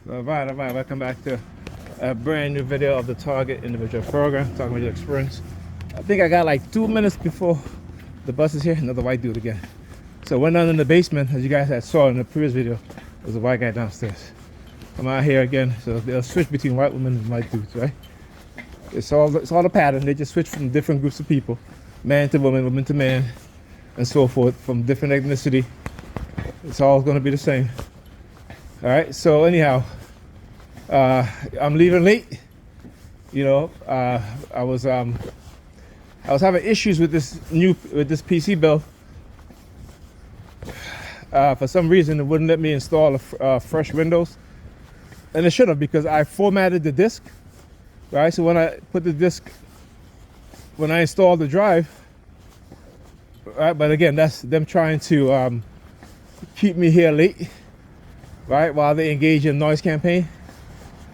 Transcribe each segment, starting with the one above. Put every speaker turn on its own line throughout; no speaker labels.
All right, welcome back to a brand new video of the Target individual program, talking about your experience. I think I got like 2 minutes before the bus is here. Another white dude again. So went down in the basement, as you guys had saw in the previous video. There's a white guy downstairs. I'm out here again, so they'll switch between white women and white dudes, right? It's all a pattern. They just switch from different groups of people, man to woman, woman to man, and so forth, from different ethnicity. It's all going to be the same. All right. So anyhow, I'm leaving late. You know, I was having issues with this PC bill. For some reason, it wouldn't let me install fresh Windows, and it should have, because I formatted the disk. Right. So when I put the disk, when I installed the drive, right. But again, that's them trying to keep me here late, right? While they engage in noise campaign,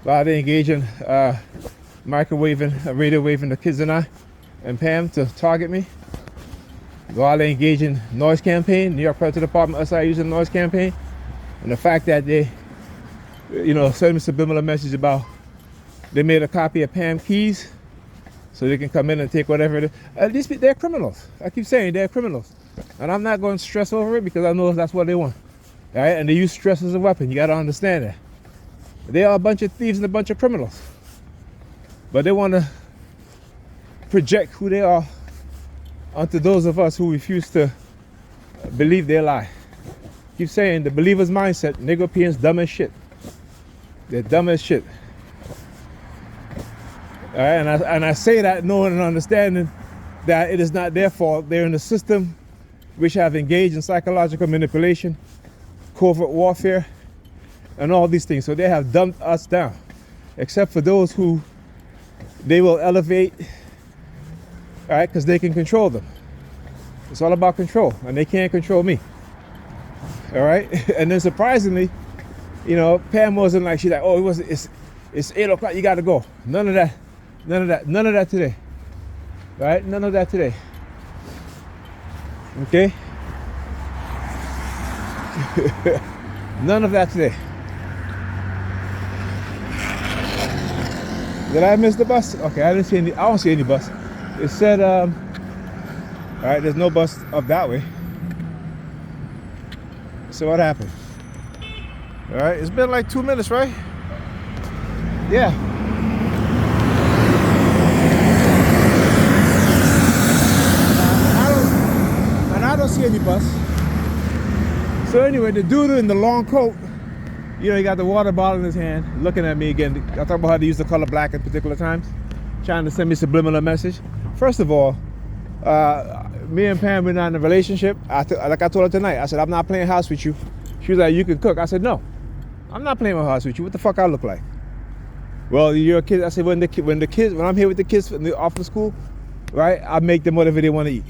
while they engage in microwaving, radio waving the kids and Pam to target me, while they engage in noise campaign, New York Predators Department SI using noise campaign, and the fact that they, you know, send me a subliminal message about they made a copy of Pam keys so they can come in and take whatever it is. At least they're criminals. I keep saying they're criminals. And I'm not going to stress over it, because I know that's what they want. All right? And they use stress as a weapon. You got to understand that. They are a bunch of thieves and a bunch of criminals. But they want to project who they are onto those of us who refuse to believe their lie. I keep saying the believer's mindset, Negropeans dumb as shit. They're dumb as shit. All right? And I say that knowing and understanding that it is not their fault. They're in a system which have engaged in psychological manipulation, covert warfare, and all these things. So they have dumped us down, except for those who they will elevate, all right, because they can control them. It's all about control, and they can't control me. All right, and then surprisingly, you know, Pam wasn't like, she's like, oh, it's 8 o'clock, you got to go. None of that today. All right, none of that today. Okay? None of that today. Did I miss the bus? Okay, I don't see any bus. It said, all right, there's no bus up that way. So what happened? All right, it's been like 2 minutes, right? Yeah. I don't see any bus. So anyway, the dude in the long coat, you know, he got the water bottle in his hand, looking at me again. I talk about how they use the color black at particular times, trying to send me a subliminal message. First of all, me and Pam, we're not in a relationship. Like I told her tonight, I said, I'm not playing house with you. She was like, you can cook. I said, no, I'm not playing house with you. What the fuck I look like? Well, you're a kid. I said, when I'm here with the kids off of school, right, I make them whatever they want to eat.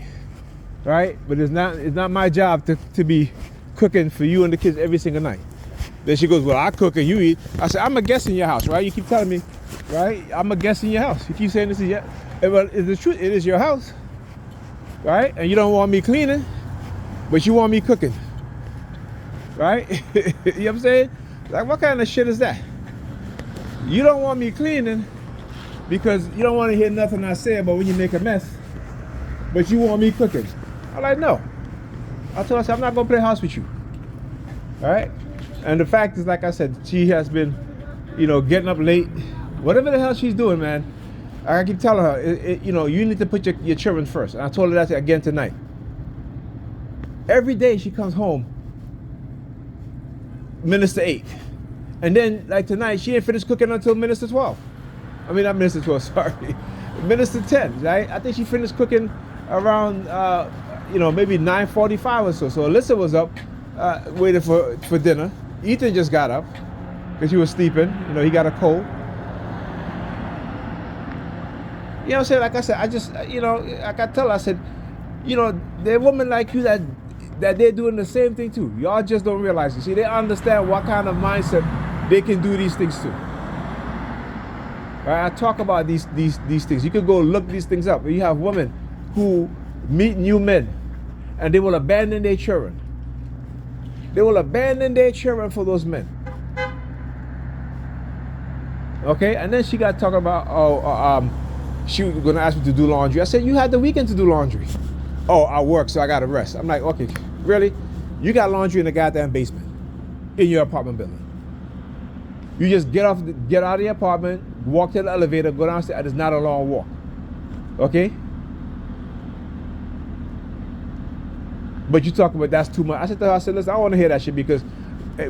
Right? But it's not my job to be cooking for you and the kids every single night. Then she goes, well, I cook and you eat. I said, I'm a guest in your house, right? You keep telling me, right? I'm a guest in your house. You keep saying this is your, well, it's the truth. It is your house, right? And you don't want me cleaning, but you want me cooking, right? You know what I'm saying? Like, what kind of shit is that? You don't want me cleaning because you don't want to hear nothing I say about when you make a mess, but you want me cooking. I'm like, no. I told her, I said, I'm not going to play house with you. All right? And the fact is, like I said, she has been, you know, getting up late. Whatever the hell she's doing, man, I keep telling her, you know, you need to put your children first. And I told her that again tonight. Every day she comes home, minutes to 8. And then, like tonight, she ain't finished cooking until minutes to 12. I mean, not minutes to 12, sorry. Minutes to 10, right? I think she finished cooking around, you know, maybe 9:45 or so. So Alyssa was up, waiting for dinner. Ethan just got up because he was sleeping. You know, he got a cold. You know what I'm saying? Like I said, I just, you know, like I tell her, I said, you know, there are women like you that they're doing the same thing too. Y'all just don't realize it. See, they understand what kind of mindset they can do these things to. Right? I talk about these things. You can go look these things up. You have women who meet new men and they will abandon their children. They will abandon their children for those men. Okay, and then she got talking about, she was gonna ask me to do laundry. I said, you had the weekend to do laundry. Oh, I work, so I gotta rest. I'm like, okay, really? You got laundry in the goddamn basement in your apartment building. You just get out of the apartment, walk to the elevator, go downstairs, and it's not a long walk. Okay? But you talk about that's too much. I said to her, listen, I don't want to hear that shit, because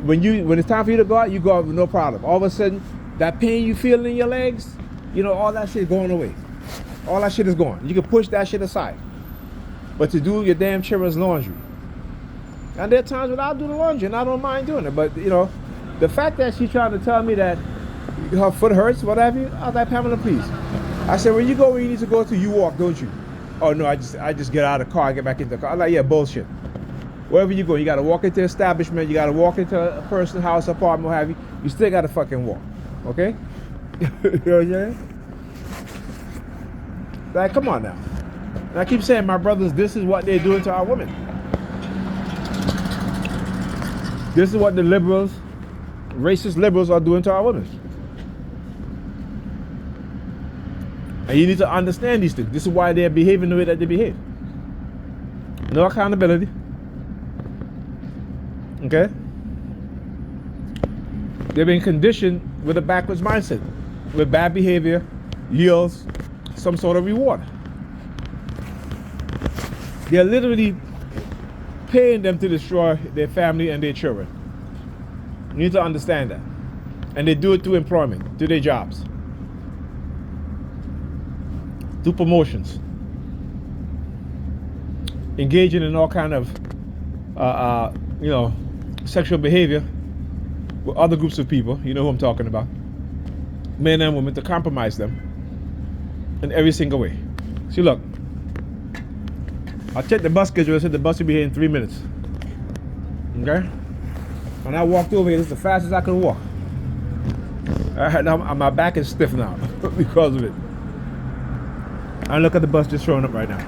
when it's time for you to go out, you go out with no problem. All of a sudden, that pain you feel in your legs, all that shit is going away. All that shit is gone. You can push that shit aside. But to do your damn children's laundry. And there are times when I'll do the laundry and I don't mind doing it. But, the fact that she's trying to tell me that her foot hurts, what have you, I was like, Pamela, please. I said, when you go where you need to go to, you walk, don't you? Oh, no, I just get out of the car, I get back into the car. I'm like, yeah, bullshit. Wherever you go, you got to walk into establishment, you got to walk into a person's house, apartment, what have you. You still got to fucking walk, okay? You know what I'm saying? Like, come on now. And I keep saying, my brothers, this is what they're doing to our women. This is what the liberals, racist liberals, are doing to our women. And you need to understand these things. This is why they're behaving the way that they behave. No accountability. Okay? They've been conditioned with a backwards mindset, with bad behavior yields some sort of reward. They're literally paying them to destroy their family and their children. You need to understand that. And they do it through employment, through their jobs, through promotions, engaging in all kind of sexual behavior with other groups of people. You know who I'm talking about. Men and women, to compromise them in every single way. See, look, I checked the bus schedule. I said the bus will be here in 3 minutes. Okay? When I walked over here, this is the fastest I could walk. My back is stiff now because of it. And look at the bus just showing up right now.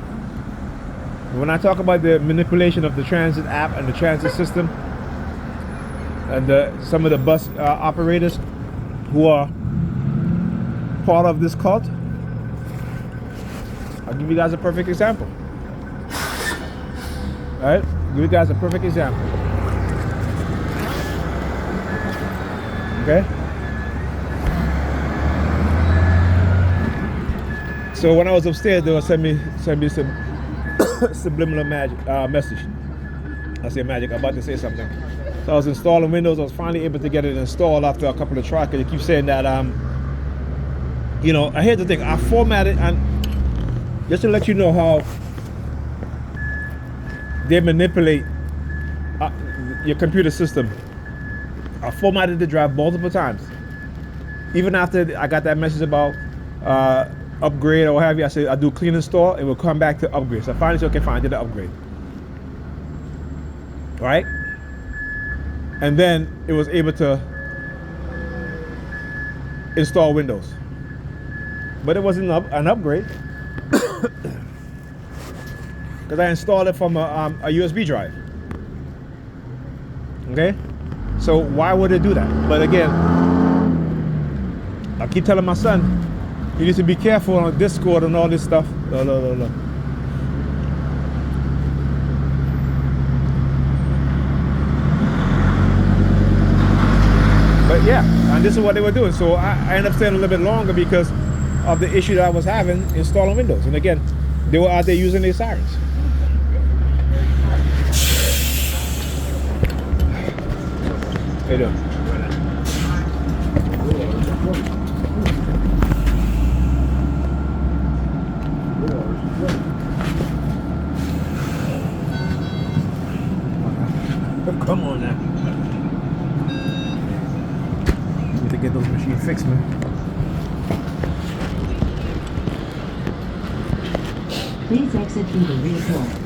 When I talk about the manipulation of the transit app and the transit system, and some of the bus operators who are part of this cult, I'll give you guys a perfect example. All right? Give you guys a perfect example. Okay? So when I was upstairs, they would send me some subliminal message. I say magic, I'm about to say something. So I was installing Windows. I was finally able to get it installed after a couple of tries. Because they keep saying that, here's the thing. I formatted, and just to let you know how they manipulate your computer system. I formatted the drive multiple times. Even after I got that message about upgrade or what have you, I said I'll do clean install. It will come back to upgrade. So I finally said, okay, fine, I did the upgrade. All right? And then it was able to install Windows. But it wasn't an upgrade. Because I installed it from a USB drive. Okay? So why would it do that? But again, I keep telling my son, you need to be careful on Discord and all this stuff. No. But yeah, and this is what they were doing. So I ended up staying a little bit longer because of the issue that I was having installing Windows. And again, they were out there using their sirens. How you doing? Come on now. Need to get those machines fixed, man.
Please exit through the rear door.